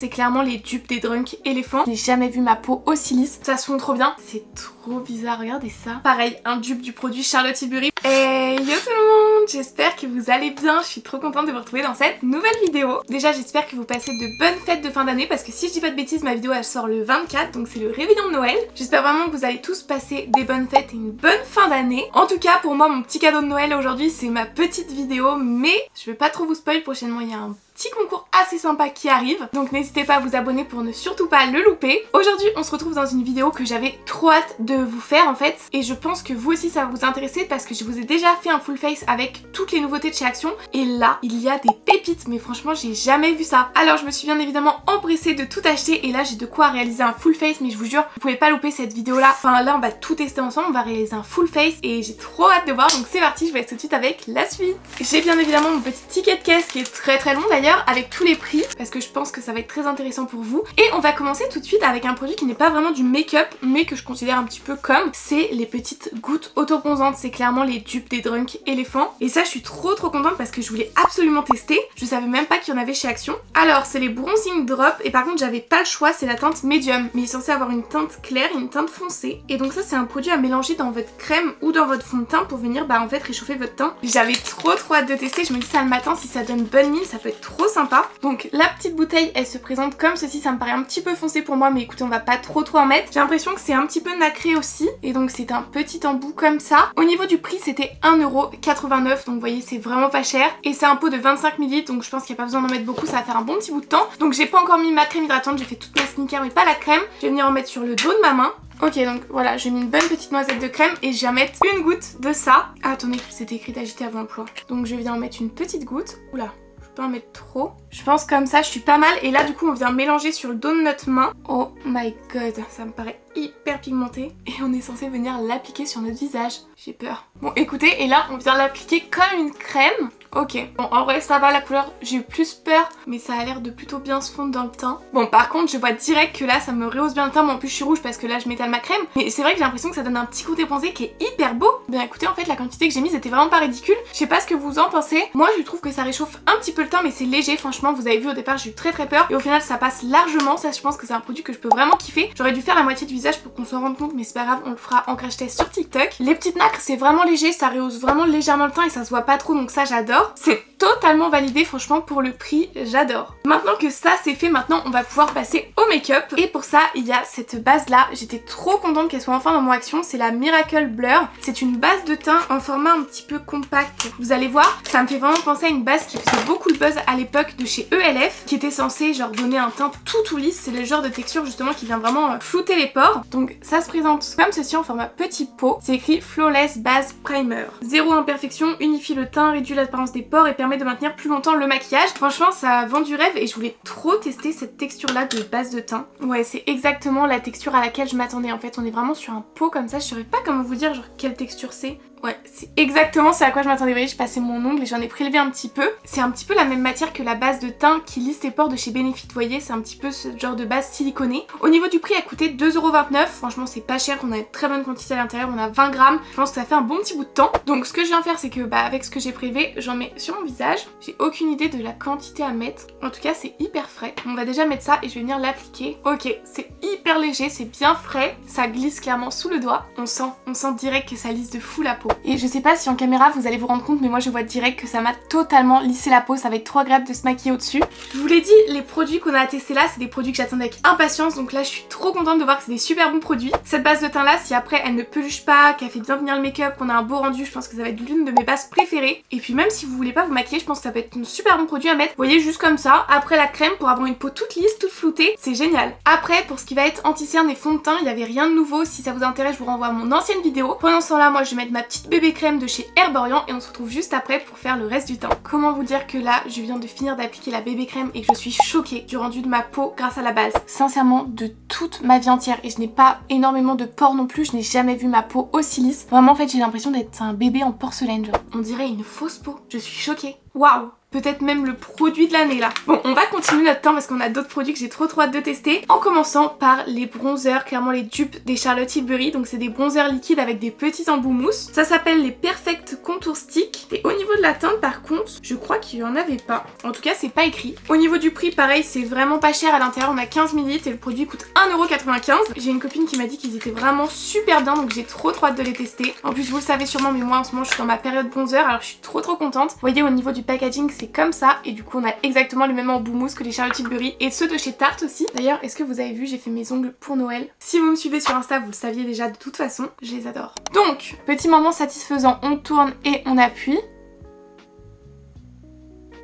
C'est clairement les dupes des Drunk Elephant. Je n'ai jamais vu ma peau aussi lisse. Ça se fond trop bien. C'est trop bizarre, regardez ça. Pareil, un dupe du produit Charlotte Tilbury. Hey, yo tout le monde, j'espère que vous allez bien. Je suis trop contente de vous retrouver dans cette nouvelle vidéo. Déjà, j'espère que vous passez de bonnes fêtes de fin d'année parce que si je dis pas de bêtises, ma vidéo elle sort le 24, donc c'est le réveillon de Noël. J'espère vraiment que vous allez tous passer des bonnes fêtes et une bonne fin d'année. En tout cas, pour moi, mon petit cadeau de Noël aujourd'hui, c'est ma petite vidéo, mais je vais pas trop vous spoil. Prochainement, il y a un petit concours assez sympa qui arrive, donc n'hésitez pas à vous abonner pour ne surtout pas le louper. Aujourd'hui on se retrouve dans une vidéo que j'avais trop hâte de vous faire en fait, et je pense que vous aussi ça va vous intéresser parce que je vous ai déjà fait un full face avec toutes les nouveautés de chez Action, et là il y a des pépites, mais franchement j'ai jamais vu ça. Alors je me suis bien évidemment empressée de tout acheter, et là j'ai de quoi réaliser un full face, mais je vous jure vous pouvez pas louper cette vidéo là. Enfin là on va tout tester ensemble, on va réaliser un full face et j'ai trop hâte de voir, donc c'est parti, je vais tout de suite avec la suite. J'ai bien évidemment mon petit ticket de caisse qui est très long d'ailleurs, avec tous les prix, parce que je pense que ça va être très intéressant pour vous. Et on va commencer tout de suite avec un produit qui n'est pas vraiment du make-up, mais que je considère un petit peu comme, c'est les petites gouttes auto-bronzantes. C'est clairement les dupes des Drunk Elephant. Et ça je suis trop contente parce que je voulais absolument tester. Je savais même pas qu'il y en avait chez Action. Alors c'est les Bronzing Drop, et par contre j'avais pas le choix, c'est la teinte médium. Mais il est censé avoir une teinte claire et une teinte foncée. Et donc ça c'est un produit à mélanger dans votre crème ou dans votre fond de teint pour venir en fait réchauffer votre teint. J'avais trop hâte de tester, je me dis ça le matin, si ça donne bonne mine, ça peut être trop sympa. Donc la petite bouteille elle se présente comme ceci, ça me paraît un petit peu foncé pour moi, mais écoutez on va pas trop en mettre. J'ai l'impression que c'est un petit peu nacré aussi, et donc c'est un petit embout comme ça. Au niveau du prix c'était 1,89€, donc vous voyez c'est vraiment pas cher, et c'est un pot de 25 ml, donc je pense qu'il n'y a pas besoin d'en mettre beaucoup, ça va faire un bon petit bout de temps. Donc j'ai pas encore mis ma crème hydratante, j'ai fait toute ma skincare mais pas la crème. Je vais venir en mettre sur le dos de ma main. Ok, donc voilà, j'ai mis une bonne petite noisette de crème et je vais mettre une goutte de ça. Ah, attendez, c'était écrit d'agiter avant l'emploi. Donc je viens en mettre une petite goutte. Oula, je peux en mettre trop. Je pense comme ça, je suis pas mal. Et là, du coup, on vient mélanger sur le dos de notre main. Oh my god, ça me paraît hyper pigmenté. Et on est censé venir l'appliquer sur notre visage. J'ai peur. Bon, écoutez, et là, on vient l'appliquer comme une crème. Ok, bon en vrai ça va la couleur, j'ai eu plus peur, mais ça a l'air de plutôt bien se fondre dans le teint. Bon par contre je vois direct que là ça me rehausse bien le teint, mais en plus je suis rouge parce que là je m'étale ma crème. Mais c'est vrai que j'ai l'impression que ça donne un petit côté bronzé qui est hyper beau. Bien écoutez, en fait la quantité que j'ai mise était vraiment pas ridicule. Je sais pas ce que vous en pensez. Moi je trouve que ça réchauffe un petit peu le teint, mais c'est léger, franchement vous avez vu au départ j'ai eu très peur. Et au final ça passe largement, ça je pense que c'est un produit que je peux vraiment kiffer. J'aurais dû faire la moitié du visage pour qu'on s'en rende compte, mais c'est pas grave, on le fera en crash test sur TikTok. Les petites nacres c'est vraiment léger, ça rehausse vraiment légèrement le teint et ça se voit pas trop, donc ça j'adore. C'est totalement validé, franchement pour le prix j'adore. Maintenant que ça c'est fait, maintenant on va pouvoir passer au make-up, et pour ça il y a cette base là, j'étais trop contente qu'elle soit enfin dans mon Action, c'est la Miracle Blur. C'est une base de teint en format un petit peu compact, vous allez voir, ça me fait vraiment penser à une base qui faisait beaucoup le buzz à l'époque de chez ELF, qui était censée genre donner un teint tout lisse. C'est le genre de texture justement qui vient vraiment flouter les pores. Donc ça se présente comme ceci en format petit pot, c'est écrit Flawless Base Primer. Zéro imperfection, unifie le teint, réduit l'apparence des pores et permet de maintenir plus longtemps le maquillage. Franchement ça vend du rêve et je voulais trop tester cette texture là de base de teint. Ouais, c'est exactement la texture à laquelle je m'attendais en fait. On est vraiment sur un pot comme ça, je saurais pas comment vous dire genre quelle texture c'est. Ouais, c'est exactement à quoi je m'attendais. Vous voyez, je passais mon ongle et j'en ai prélevé un petit peu. C'est un petit peu la même matière que la base de teint qui lisse les pores de chez Benefit. Vous voyez, c'est un petit peu ce genre de base siliconée. Au niveau du prix, elle a coûté 2,29€. Franchement, c'est pas cher. On a une très bonne quantité à l'intérieur. On a 20 grammes. Je pense que ça fait un bon petit bout de temps. Donc, ce que je viens faire, c'est que avec ce que j'ai prélevé, j'en mets sur mon visage. J'ai aucune idée de la quantité à mettre. En tout cas, c'est hyper frais. On va déjà mettre ça et je vais venir l'appliquer. Ok, c'est hyper léger, c'est bien frais. Ça glisse clairement sous le doigt. On sent direct que ça lisse de fou la peau. Et je sais pas si en caméra vous allez vous rendre compte, mais moi je vois direct que ça m'a totalement lissé la peau. Ça va être trop agréable de se maquiller au-dessus. Je vous l'ai dit, les produits qu'on a testés là, c'est des produits que j'attendais avec impatience. Donc là je suis trop contente de voir que c'est des super bons produits. Cette base de teint là, si après elle ne peluche pas, qu'elle fait bien venir le make-up, qu'on a un beau rendu, je pense que ça va être l'une de mes bases préférées. Et puis même si vous voulez pas vous maquiller, je pense que ça peut être un super bon produit à mettre. Vous voyez, juste comme ça, après la crème pour avoir une peau toute lisse, toute floutée, c'est génial. Après pour ce qui va être anti-cerne et fond de teint, il n'y avait rien de nouveau. Si ça vous intéresse, je vous renvoie à mon ancienne vidéo. Pendant ce temps là, moi je vais mettre ma petite bébé crème de chez Herborian et on se retrouve juste après pour faire le reste du teint. Comment vous dire que là je viens de finir d'appliquer la bébé crème et que je suis choquée du rendu de ma peau grâce à la base. Sincèrement, de toute ma vie entière, et je n'ai pas énormément de pores non plus, je n'ai jamais vu ma peau aussi lisse. Vraiment en fait j'ai l'impression d'être un bébé en porcelaine, genre. On dirait une fausse peau. Je suis choquée. Waouh! Peut-être même le produit de l'année là. Bon, on va continuer notre temps parce qu'on a d'autres produits que j'ai trop hâte de tester. En commençant par les bronzers, clairement les dupes des Charlotte Tilbury. Donc c'est des bronzers liquides avec des petits embouts mousse. Ça s'appelle les Perfect Contour Stick. Et au niveau de la teinte par contre, je crois qu'il n'y en avait pas. En tout cas, c'est pas écrit. Au niveau du prix, pareil, c'est vraiment pas cher. À l'intérieur, on a 15 ml et le produit coûte 1,95 €. J'ai une copine qui m'a dit qu'ils étaient vraiment super bien, donc j'ai trop hâte de les tester. En plus, vous le savez sûrement, mais moi en ce moment, je suis dans ma période bronzer, alors je suis trop contente. Vous voyez, au niveau du packaging, c'est comme ça. Et du coup, on a exactement le même embout mousse que les Charlotte Tilbury et ceux de chez Tarte aussi. D'ailleurs, est-ce que vous avez vu, j'ai fait mes ongles pour Noël. Si vous me suivez sur Insta, vous le saviez déjà de toute façon, je les adore. Donc, petit moment satisfaisant, on tourne et on appuie.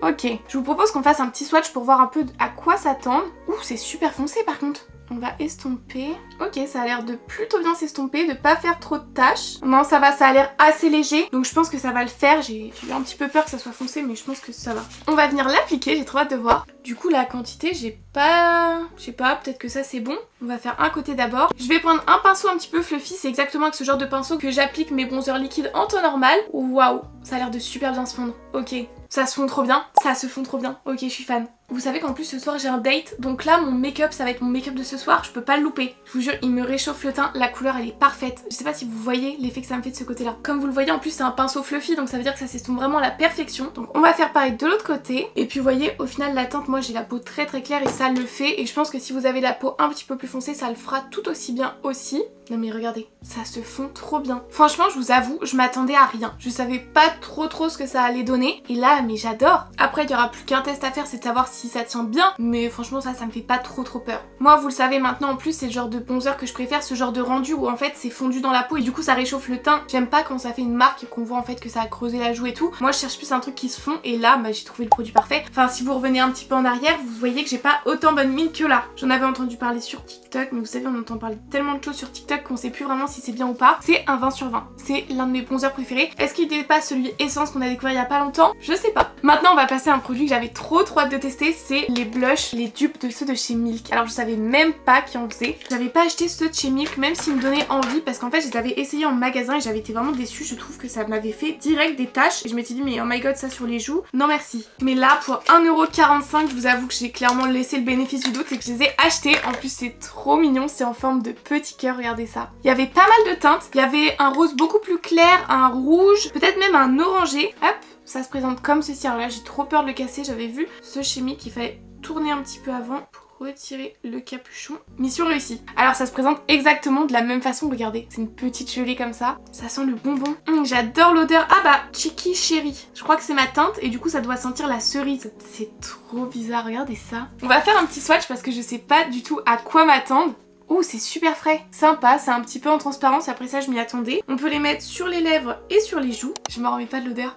Ok, je vous propose qu'on fasse un petit swatch pour voir un peu à quoi s'attendre. Ouh, c'est super foncé par contre. On va estomper. Ok, ça a l'air de plutôt bien s'estomper, de pas faire trop de taches. Non, ça va, ça a l'air assez léger. Donc je pense que ça va le faire. J'ai eu un petit peu peur que ça soit foncé, mais je pense que ça va. On va venir l'appliquer, j'ai trop hâte de voir. Du coup, la quantité, j'ai pas... Je sais pas, peut-être que ça c'est bon. On va faire un côté d'abord. Je vais prendre un pinceau un petit peu fluffy. C'est exactement avec ce genre de pinceau que j'applique mes bronzers liquides en temps normal. Waouh, ça a l'air de super bien se fondre. Ok, ça se fond trop bien. Ça se fond trop bien. Ok, je suis fan. Vous savez qu'en plus ce soir j'ai un date, donc là mon make-up ça va être mon make-up de ce soir, je peux pas le louper. Je vous jure, il me réchauffe le teint, la couleur elle est parfaite. Je sais pas si vous voyez l'effet que ça me fait de ce côté là. Comme vous le voyez, en plus c'est un pinceau fluffy, donc ça veut dire que ça s'estompe vraiment à la perfection. Donc on va faire pareil de l'autre côté. Et puis vous voyez, au final la teinte, moi j'ai la peau très claire et ça le fait. Et je pense que si vous avez la peau un petit peu plus foncée, ça le fera tout aussi bien aussi. Non mais regardez, ça se fond trop bien. Franchement, je vous avoue, je m'attendais à rien. Je savais pas trop ce que ça allait donner. Et là, mais j'adore. Après, il y aura plus qu'un test à faire, c'est de savoir si ça tient bien. Mais franchement, ça me fait pas trop peur. Moi, vous le savez maintenant, en plus, c'est le genre de bronzer que je préfère, ce genre de rendu où en fait c'est fondu dans la peau et du coup ça réchauffe le teint. J'aime pas quand ça fait une marque et qu'on voit en fait que ça a creusé la joue et tout. Moi, je cherche plus un truc qui se fond et là, bah, j'ai trouvé le produit parfait. Enfin, si vous revenez un petit peu en arrière, vous voyez que j'ai pas autant bonne mine que là. J'en avais entendu parler sur TikTok, mais vous savez, on entend parler tellement de choses sur TikTok qu'on sait plus vraiment si c'est bien ou pas. C'est un 20 sur 20. C'est l'un de mes bronzers préférés. Est-ce qu'il dépasse celui Essence qu'on a découvert il y a pas longtemps? Je sais pas. Maintenant, on va passer à un produit que j'avais trop hâte de tester. C'est les blushs, les dupes de ceux de chez Milk. Alors, je savais même pas qui en faisait. J'avais pas acheté ceux de chez Milk, même s'ils me donnaient envie, parce qu'en fait, je les avais essayés en magasin et j'avais été vraiment déçue. Je trouve que ça m'avait fait direct des taches. Et je m'étais dit, mais oh my god, ça sur les joues, non merci. Mais là, pour 1,45 €, je vous avoue que j'ai clairement laissé le bénéfice du doute et que je les ai achetés. En plus, c'est trop mignon. C'est en forme de petit cœur, regardez ça. Il y avait pas mal de teintes. Il y avait un rose beaucoup plus clair, un rouge, peut-être même un orangé. Hop, ça se présente comme ceci. Alors là, j'ai trop peur de le casser. J'avais vu ce chimique qu'il fallait tourner un petit peu avant pour retirer le capuchon. Mission réussie. Alors ça se présente exactement de la même façon, regardez. C'est une petite gelée comme ça. Ça sent le bonbon. J'adore l'odeur. Ah bah, Cheeky Cherry. Je crois que c'est ma teinte et du coup ça doit sentir la cerise. C'est trop bizarre, regardez ça. On va faire un petit swatch parce que je sais pas du tout à quoi m'attendre. Oh, c'est super frais, sympa, c'est un petit peu en transparence, après ça je m'y attendais. On peut les mettre sur les lèvres et sur les joues. Je m'en remets pas de l'odeur.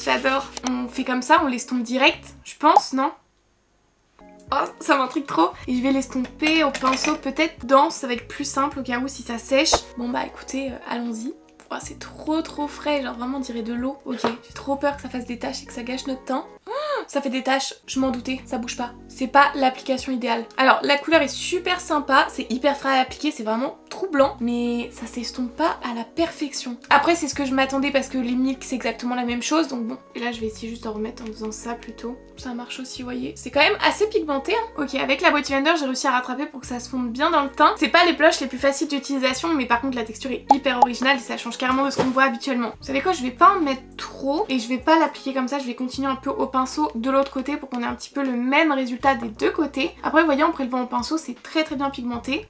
J'adore. On fait comme ça, on l'estompe direct, je pense, non? Oh, ça m'intrigue trop. Et je vais l'estomper au pinceau, peut-être dense, ça va être plus simple au cas où si ça sèche. Bon bah écoutez, allons-y. Oh, c'est trop frais, genre vraiment on dirait de l'eau. Ok, j'ai trop peur que ça fasse des taches et que ça gâche notre teint. Ça fait des taches, je m'en doutais, ça bouge pas. C'est pas l'application idéale. Alors la couleur est super sympa, c'est hyper frais à appliquer, c'est vraiment troublant, mais ça s'estompe pas à la perfection. Après c'est ce que je m'attendais parce que les Milk c'est exactement la même chose, donc bon. Et là je vais essayer juste de remettre en faisant ça plutôt. Ça marche aussi, vous voyez. C'est quand même assez pigmenté. Hein. Ok, avec la Beauty Blender j'ai réussi à rattraper pour que ça se fonde bien dans le teint. C'est pas les blushs les plus faciles d'utilisation, mais par contre la texture est hyper originale et ça change carrément de ce qu'on voit habituellement. Vous savez quoi, je vais pas en mettre trop et je vais pas l'appliquer comme ça, je vais continuer un peu au pinceau de l'autre côté pour qu'on ait un petit peu le même résultat des deux côtés. Après vous voyez, en prélevant au pinceau c'est très bien pigmenté.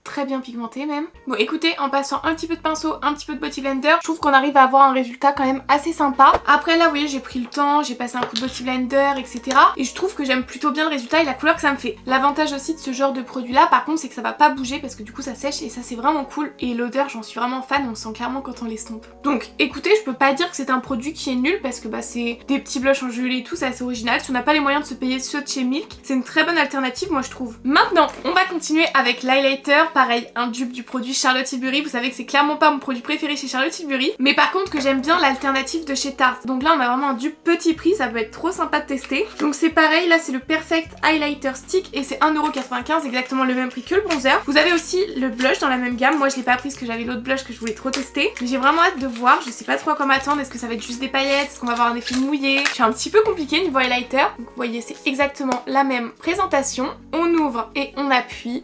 Très bien pigmenté même. Bon écoutez, en passant un petit peu de pinceau, un petit peu de Beauty Blender, je trouve qu'on arrive à avoir un résultat quand même assez sympa. Après là vous voyez j'ai pris le temps, j'ai passé un coup de Beauty Blender etc. Et je trouve que j'aime plutôt bien le résultat et la couleur que ça me fait. L'avantage aussi de ce genre de produit là par contre c'est que ça va pas bouger parce que du coup ça sèche et ça c'est vraiment cool. Et l'odeur j'en suis vraiment fan, on sent clairement quand on l'estompe. Donc écoutez, je peux pas dire que c'est un produit qui est nul parce que bah c'est des petits blushs en gelée et tout, c'est assez original. Si on n'a pas les moyens de se payer ceux de chez Milk, c'est une très bonne alternative moi je trouve. Maintenant on va continuer avec l'highlighter highlighter, pareil, un dupe du produit Charlotte Tilbury. Vous savez que c'est clairement pas mon produit préféré chez Charlotte Tilbury, mais par contre que j'aime bien l'alternative de chez Tarte. Donc là on a vraiment un dupe petit prix, ça peut être trop sympa de tester. Donc c'est pareil, là c'est le Perfect Highlighter Stick et c'est 1,95€, exactement le même prix que le bronzer. Vous avez aussi le blush dans la même gamme. Moi je l'ai pas pris parce que j'avais l'autre blush que je voulais trop tester, mais j'ai vraiment hâte de voir. Je sais pas trop à quoi m'attendre. Est-ce que ça va être juste des paillettes? Est-ce qu'on va avoir un effet mouillé? Je suis un petit peu compliquée niveau highlighter. Donc vous voyez c'est exactement la même présentation. On ouvre et on appuie.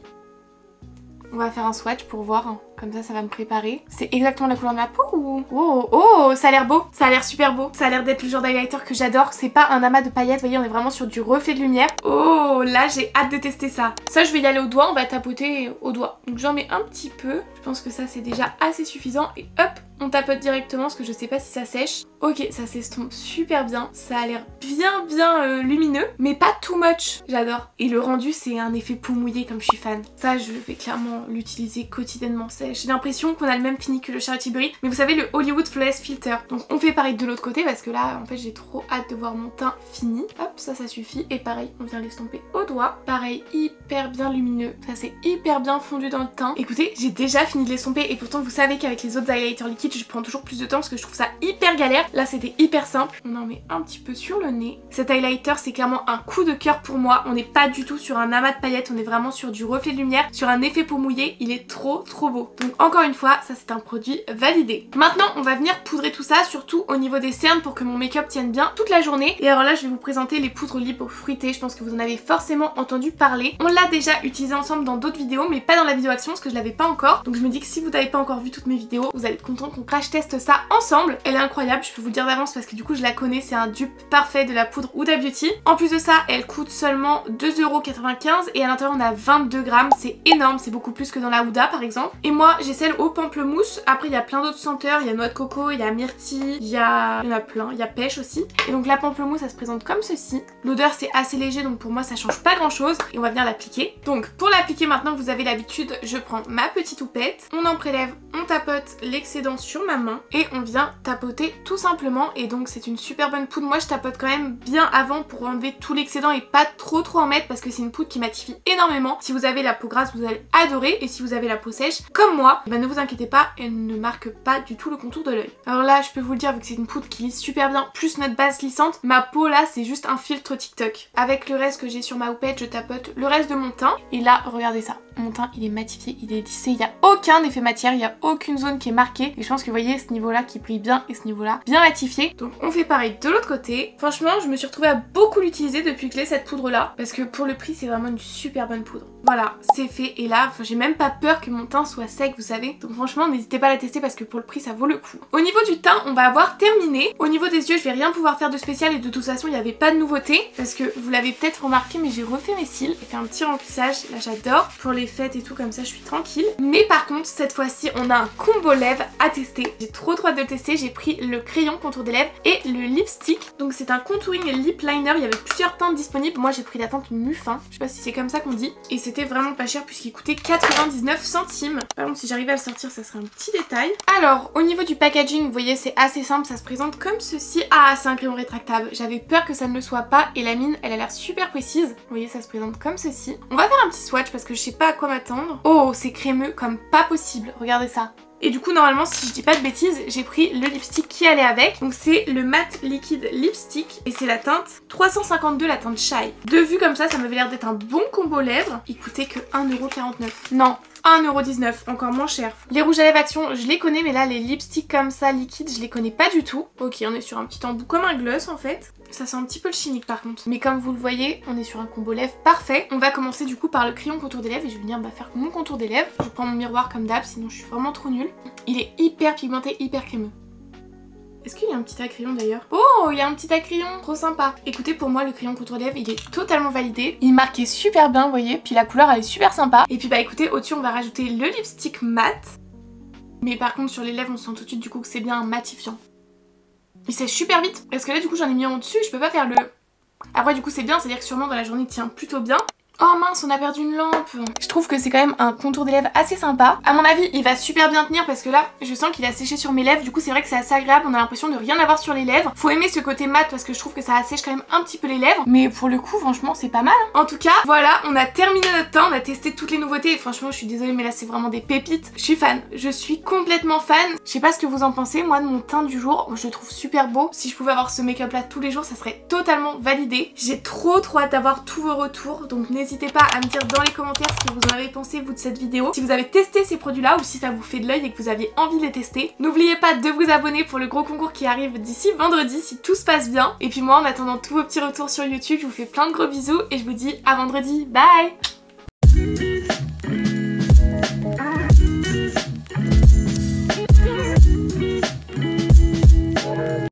On va faire un swatch pour voir, comme ça va me préparer. C'est exactement la couleur de ma peau ou... Oh, oh, ça a l'air beau, ça a l'air super beau. Ça a l'air d'être le genre d'highlighter que j'adore. C'est pas un amas de paillettes, vous voyez, on est vraiment sur du reflet de lumière. Oh, là j'ai hâte de tester ça. Ça je vais y aller au doigt, on va tapoter au doigt. Donc j'en mets un petit peu. Je pense que ça c'est déjà assez suffisant. Et hop, on tapote directement parce que je sais pas si ça sèche. Ok, ça s'estompe super bien. Ça a l'air bien lumineux, mais pas too much. J'adore. Et le rendu c'est un effet peau mouillée comme je suis fan. Ça je vais clairement l'utiliser quotidiennement. J'ai l'impression qu'on a le même fini que le Charlotte Tilbury, mais vous savez le Hollywood Flawless Filter. Donc on fait pareil de l'autre côté parce que là en fait j'ai trop hâte de voir mon teint fini. Hop, ça suffit. Et pareil, on vient l'estomper au doigt. Pareil, hyper bien lumineux. Ça c'est hyper bien fondu dans le teint. Écoutez, j'ai déjà fini de l'estomper et pourtant vous savez qu'avec les autres highlighters liquides je prends toujours plus de temps parce que je trouve ça hyper galère. Là c'était hyper simple. On en met un petit peu sur le nez. Cet highlighter c'est clairement un coup de cœur pour moi. On n'est pas du tout sur un amas de paillettes, on est vraiment sur du reflet de lumière, sur un effet peau mouillée. Il est trop beau. Donc encore une fois, ça c'est un produit validé. Maintenant on va venir poudrer tout ça, surtout au niveau des cernes pour que mon make-up tienne bien toute la journée. Et alors là je vais vous présenter les poudres lipo fruitées. Je pense que vous en avez forcément entendu parler. On l'a déjà utilisé ensemble dans d'autres vidéos, mais pas dans la vidéo action parce que je l'avais pas encore. Donc je me dis que si vous n'avez pas encore vu toutes mes vidéos, vous allez être content qu'on crash teste ça ensemble. Elle est incroyable, je peux vous le dire d'avance parce que du coup je la connais. C'est un dupe parfait de la poudre Huda Beauty. En plus de ça, elle coûte seulement 2,95€ et à l'intérieur on a 22 grammes. C'est énorme, c'est beaucoup plus que dans la Huda par exemple. Et moi j'ai celle au pamplemousse. Après il y a plein d'autres senteurs, il y a noix de coco, il y a myrtille, il y en a plein, il y a pêche aussi. Et donc la pamplemousse ça se présente comme ceci. L'odeur c'est assez léger donc pour moi ça change pas grand chose. Et on va venir l'appliquer. Donc pour l'appliquer maintenant, vous avez l'habitude, je prends ma petite houppette, on en prélève, on tapote l'excédent sur ma main et on vient tapoter tout simplement. Et donc c'est une super bonne poudre. Moi je tapote quand même bien avant pour enlever tout l'excédent et pas trop en mettre parce que c'est une poudre qui matifie énormément. Si vous avez la peau grasse vous allez adorer, et si vous avez la peau sèche comme moi, ben ne vous inquiétez pas, elle ne marque pas du tout le contour de l'œil. Alors là je peux vous le dire, vu que c'est une poudre qui lisse super bien, plus notre base lissante, ma peau là c'est juste un filtre TikTok. Avec le reste que j'ai sur ma houppette, je tapote le reste de mon teint. Et là regardez ça, mon teint il est matifié, il est lissé, il n'y a aucun effet matière, il n'y a aucune zone qui est marquée. Et je pense que vous voyez ce niveau là qui brille bien et ce niveau là bien matifié. Donc on fait pareil de l'autre côté. Franchement je me suis retrouvée à beaucoup l'utiliser depuis que j'ai cette poudre là, parce que pour le prix c'est vraiment une super bonne poudre. Voilà, c'est fait et là j'ai même pas peur que mon teint soit sec, vous savez. Donc franchement n'hésitez pas à la tester parce que pour le prix ça vaut le coup. Au niveau du teint on va avoir terminé. Au niveau des yeux je vais rien pouvoir faire de spécial et de toute façon il n'y avait pas de nouveauté parce que vous l'avez peut-être remarqué mais j'ai refait mes cils. J'ai fait un petit remplissage, là j'adore. Pour les fêtes et tout comme ça je suis tranquille. Mais par contre cette fois-ci on a un combo lèvres à tester. J'ai trop hâte de le tester. J'ai pris le crayon contour des lèvres et le lipstick. Donc c'est un contouring lip liner. Il y avait plusieurs teintes disponibles. Moi j'ai pris la teinte Muffin. Je sais pas si c'est comme ça qu'on dit. Et c'était vraiment pas cher puisqu'il coûtait 99 centimes. Par contre si j'arrivais à le sortir ça serait un petit détail. Alors au niveau du packaging vous voyez c'est assez simple. Ça se présente comme ceci. Ah c'est un crayon rétractable. J'avais peur que ça ne le soit pas et la mine elle a l'air super précise. Vous voyez ça se présente comme ceci. On va faire un petit swatch parce que je sais pas à quoi m'attendre. Oh c'est crémeux comme pas possible. Regardez ça. Et du coup normalement si je dis pas de bêtises j'ai pris le lipstick qui allait avec. Donc c'est le matte liquide lipstick et c'est la teinte 352, la teinte Shy. De vue comme ça m'avait l'air d'être un bon combo lèvres. Il coûtait que 1,49€. Non, 1,19€, encore moins cher. Les rouges à lèvres Action, je les connais, mais là les lipsticks comme ça liquides, je les connais pas du tout. Ok, on est sur un petit embout comme un gloss en fait. Ça sent un petit peu le chimique par contre. Mais comme vous le voyez, on est sur un combo lèvres parfait. On va commencer du coup par le crayon contour des lèvres et je vais venir faire mon contour des lèvres. Je prends mon miroir comme d'hab, sinon je suis vraiment trop nulle. Il est hyper pigmenté, hyper crémeux. Est-ce qu'il y a un petit crayon d'ailleurs? Oh, il y a un petit crayon, trop sympa. Écoutez, pour moi, le crayon contour lèvres, il est totalement validé. Il marquait super bien, vous voyez. Puis la couleur, elle est super sympa. Et puis bah écoutez, au-dessus, on va rajouter le lipstick mat. Mais par contre, sur les lèvres, on sent tout de suite du coup que c'est bien un matifiant. Il sèche super vite. Parce que là, du coup, j'en ai mis en dessus, je peux pas faire le... Après, du coup, c'est bien, c'est-à-dire que sûrement dans la journée, il tient plutôt bien. Oh mince, on a perdu une lampe. Je trouve que c'est quand même un contour des lèvres assez sympa. À mon avis, il va super bien tenir parce que là, je sens qu'il a séché sur mes lèvres. Du coup, c'est vrai que c'est assez agréable. On a l'impression de rien avoir sur les lèvres. Faut aimer ce côté mat parce que je trouve que ça assèche quand même un petit peu les lèvres. Mais pour le coup, franchement, c'est pas mal. En tout cas, voilà, on a terminé notre teint. On a testé toutes les nouveautés. Et franchement, je suis désolée, mais là, c'est vraiment des pépites. Je suis fan. Je suis complètement fan. Je sais pas ce que vous en pensez. Moi, de mon teint du jour, je le trouve super beau. Si je pouvais avoir ce make-up là tous les jours, ça serait totalement validé. J'ai trop hâte d'avoir tous vos retours. Donc, n'hésitez pas à me dire dans les commentaires ce que vous en avez pensé vous de cette vidéo, si vous avez testé ces produits là ou si ça vous fait de l'œil et que vous aviez envie de les tester. N'oubliez pas de vous abonner pour le gros concours qui arrive d'ici vendredi si tout se passe bien. Et puis moi en attendant tous vos petits retours sur YouTube, je vous fais plein de gros bisous et je vous dis à vendredi, bye.